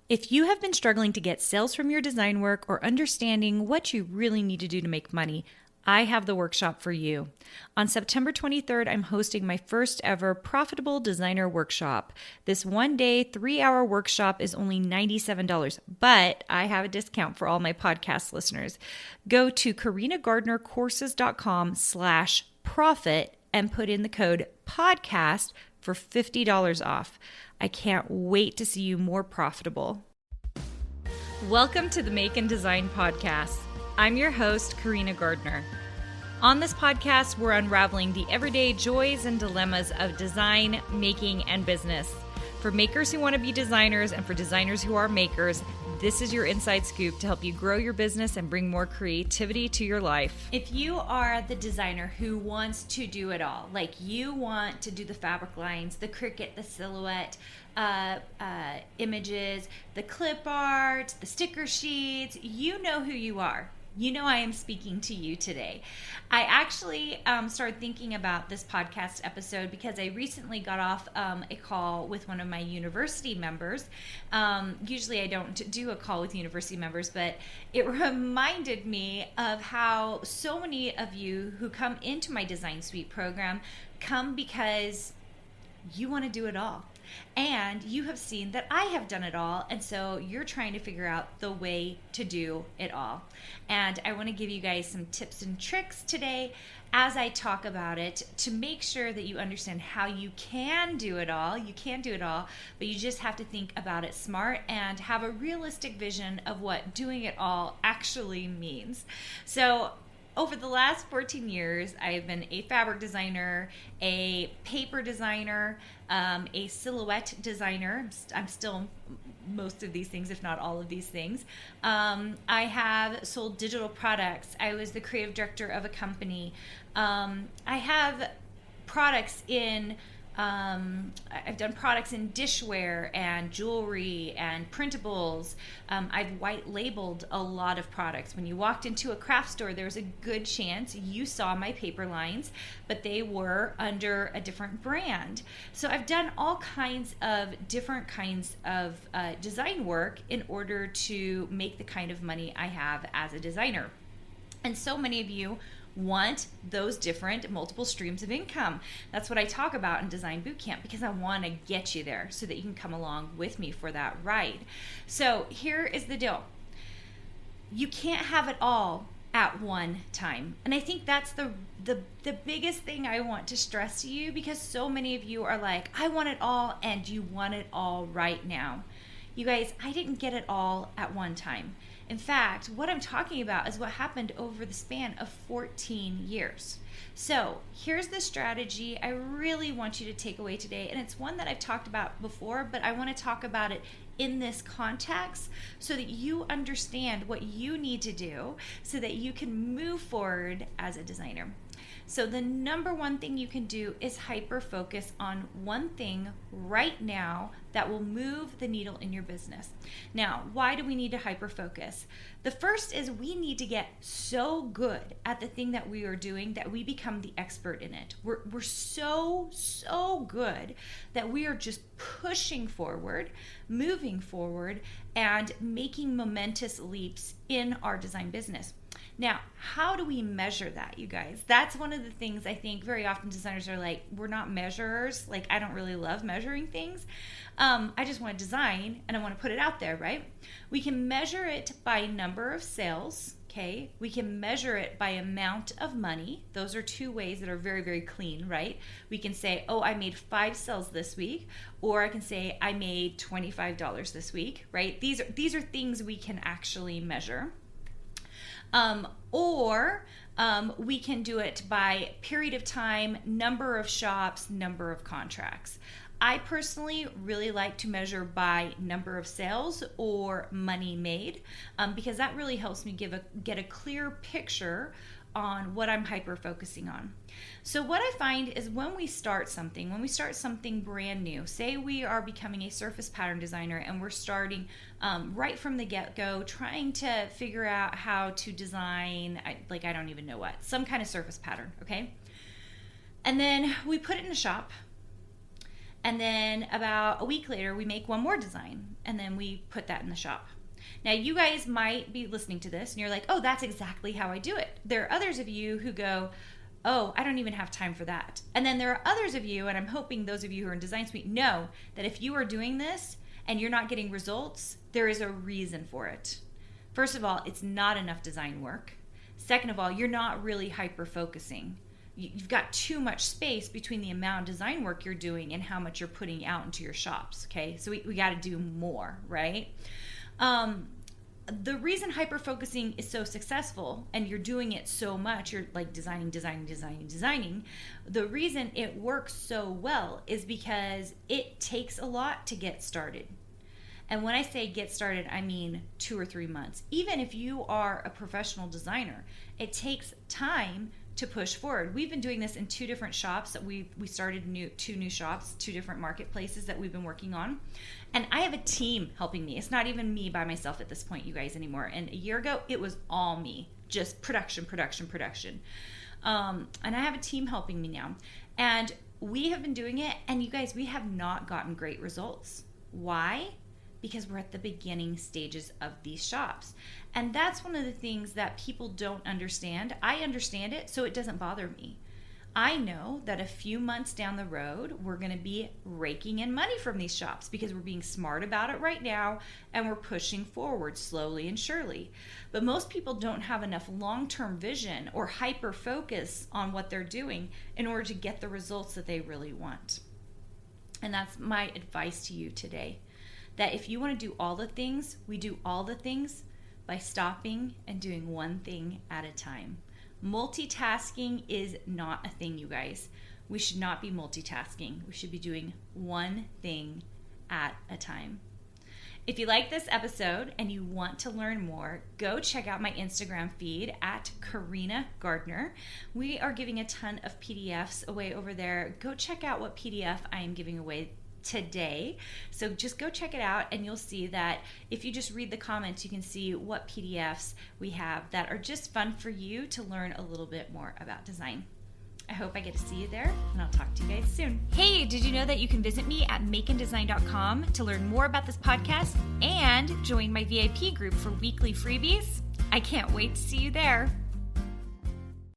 If you have been struggling to get sales from your design work or understanding what you really need to do to make money, I have the workshop for you. On September 23rd, I'm hosting my first ever Profitable Designer Workshop. This 1-day, 3-hour workshop is only $97, but I have a discount for all my podcast listeners. Go to carinagardnercourses.com/profit and put in the code podcast for $50 off. I can't wait to see you more profitable. Welcome to the Make and Design Podcast. I'm your host, Carina Gardner. On this podcast, we're unraveling the everyday joys and dilemmas of design, making, and business. For makers who want to be designers and for designers who are makers, this is your inside scoop to help you grow your business and bring more creativity to your life. If you are the designer who wants to do it all, like you want to do the fabric lines, the Cricut, the Silhouette, images, the clip art, the sticker sheets, you know who you are. You know I am speaking to you today. I actually started thinking about this podcast episode because I recently got off a call with one of my university members. Usually I don't do a call with university members, but it reminded me of how so many of you who come into my Design Suite program come because you want to do it all. And you have seen that I have done it all, and so you're trying to figure out the way to do it all. And I want to give you guys some tips and tricks today as I talk about it to make sure that you understand how you can do it all. You can do it all, but you just have to think about it smart and have a realistic vision of what doing it all actually means. So over the last 14 years, I've been a fabric designer, a paper designer, a silhouette designer. I'm still most of these things, if not all of these things. I have sold digital products. I was the creative director of a company. I have products in I've done products in dishware and jewelry and printables. I've white labeled a lot of products. When you walked into a craft store, there was a good chance you saw my paper lines, but they were under a different brand. So I've done all kinds of different kinds of design work in order to make the kind of money I have as a designer. And so many of you want those different multiple streams of income. That's what I talk about in Design Bootcamp because I want to get you there so that you can come along with me for that ride. So here is the deal. You can't have it all at one time. And I think that's the biggest thing I want to stress to you because so many of you are like, I want it all, and you want it all right now. You guys, I didn't get it all at one time. In fact, what I'm talking about is what happened over the span of 14 years. So here's the strategy I really want you to take away today. And it's one that I've talked about before, but I want to talk about it in this context so that you understand what you need to do so that you can move forward as a designer. So the number one thing you can do is hyper focus on one thing right now that will move the needle in your business. Now, why do we need to hyper focus? The first is we need to get so good at the thing that we are doing that we become the expert in it. We're so good that we are just pushing forward, moving forward, and making momentous leaps in our design business. Now, how do we measure that, you guys? That's one of the things I think very often designers are like, we're not measurers. Like, I don't really love measuring things. I just want to design and I want to put it out there, right? We can measure it by number of sales, okay? We can measure it by amount of money. Those are two ways that are very, very clean, right? We can say, oh, I made 5 sales this week, or I can say I made $25 this week, right? These are things we can actually measure. Or we can do it by period of time, number of shops, number of contracts. I personally really like to measure by number of sales or money made because that really helps me get a clear picture on what I'm hyper focusing on. So what I find is when we start something brand new, say we are becoming a surface pattern designer and we're starting right from the get-go trying to figure out how to design, I don't even know what, some kind of surface pattern, okay? And then we put it in a shop. And then about a week later, we make one more design, and then we put that in the shop. Now, you guys might be listening to this and you're like, oh, that's exactly how I do it. There are others of you who go, oh, I don't even have time for that. And then there are others of you, and I'm hoping those of you who are in Design Suite know that if you are doing this and you're not getting results, there is a reason for it. First of all, it's not enough design work. Second of all, you're not really hyper-focusing. You've got too much space between the amount of design work you're doing and how much you're putting out into your shops, okay? So we got to do more, right? The reason hyper-focusing is so successful and you're doing it so much, you're like designing, the reason it works so well is because it takes a lot to get started. And when I say get started, I mean 2 or 3 months. Even if you are a professional designer, it takes time to push forward. We've been doing this in 2 different shops that we started 2 new shops, 2 different marketplaces that we've been working on. And I have a team helping me. It's not even me by myself at this point, you guys, anymore. And a year ago, it was all me, just production. And I have a team helping me now. And we have been doing it, and you guys, we have not gotten great results. Why? Because we're at the beginning stages of these shops. And that's one of the things that people don't understand. I understand it, so it doesn't bother me. I know that a few months down the road, we're going to be raking in money from these shops because we're being smart about it right now and we're pushing forward slowly and surely. But most people don't have enough long-term vision or hyper focus on what they're doing in order to get the results that they really want. And that's my advice to you today. That if you want to do all the things, we do all the things by stopping and doing one thing at a time. Multitasking is not a thing, you guys. We should not be multitasking. We should be doing one thing at a time. If you like this episode and you want to learn more, go check out my Instagram feed at Carina Gardner. We are giving a ton of PDFs away over there. Go check out what PDF I am giving away today. So just go check it out and you'll see that if you just read the comments, you can see what PDFs we have that are just fun for you to learn a little bit more about design. I hope I get to see you there, and I'll talk to you guys soon. Hey, did you know that you can visit me at makeanddesign.com to learn more about this podcast and join my VIP group for weekly freebies? I can't wait to see you there.